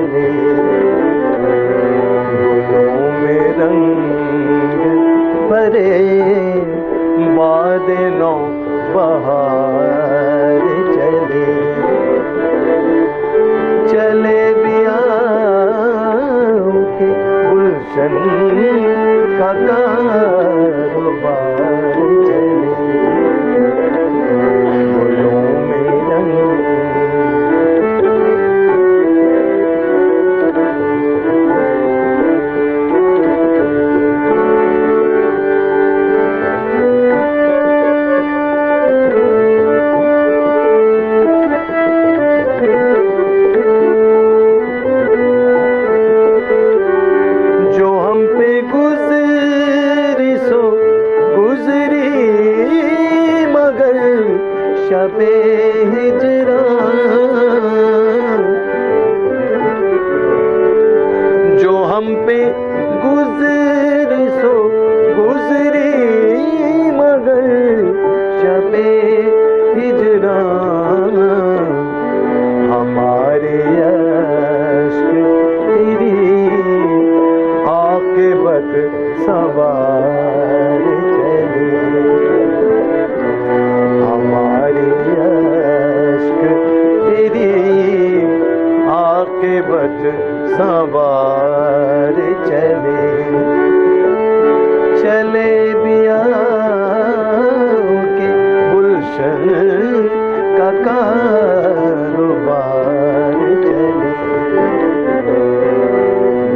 चले, गुलों में रंग भरे बादलों बहार चले, चले बियाहों के गुलशन का कारोबार चले, गुलों में रंग शबे हिजरा, जो हम पे गुजरी सो गुजरी मगर शबे हिजरा, हमारे अश्क तेरी आक़िबत सवार चले, हमारी अश्क तेरी आक़िबत सवार चले, चले बियाहों के गुलशन का कारोबार चले,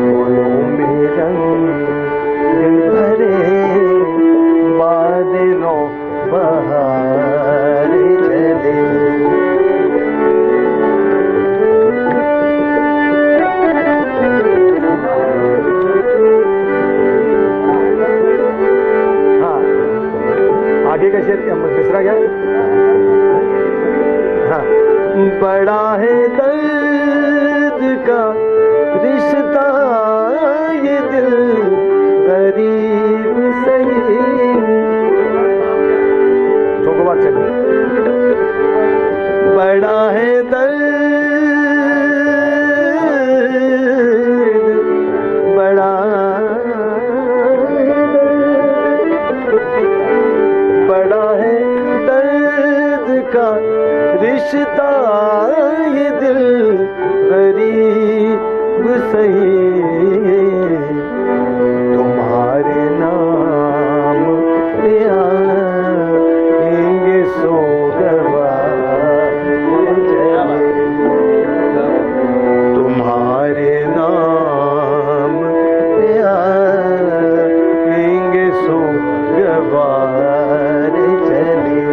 गुलों में रंग भरे बादलों बहार चले। हाँ, आगे का शेर दूसरा क्या? हाँ, बड़ा है दर्द का रिश्ता ये दिल गरीब सही, बड़ा है दर्द, बड़ा है दर्द का रिश्ता ये दिल गरीब सही, तुम्हारे नाम पे आएंगे सोगवार चले, तुम्हारे नाम पे आएंगे सोगवार चले,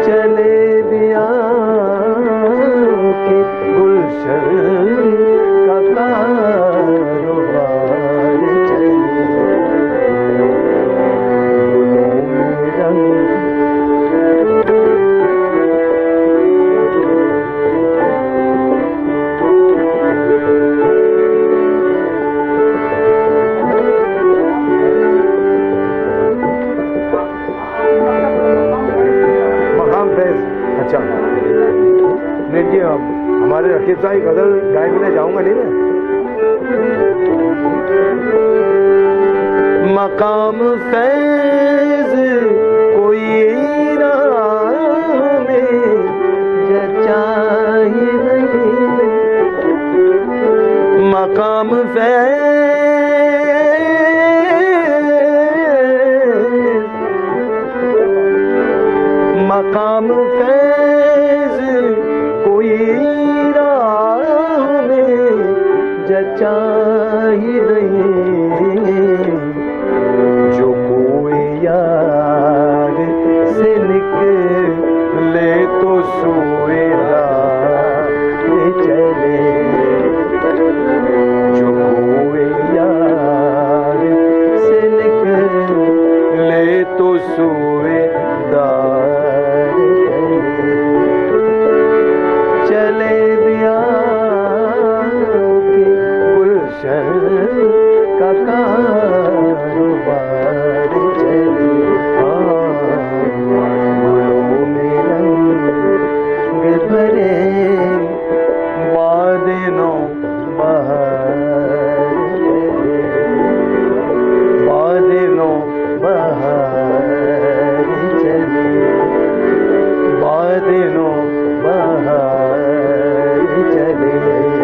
चले बियाहों के गुलशन का कारोबार चले, गुलों में रंग मकाम फैज। अच्छा देखिए, हमारे रकीब साहब गजल गाय में जाऊंगा नहीं मैं। मकाम फैज कोई राह में जचा ही नहीं, मकाम फैज, मकाम फैज कोई राह में जचा ही नहीं, जो कोई यार से निकले तो सोए राह चले, जो कोई यार से निकले तो सोए दार चले, बियाहों के गुलशन Very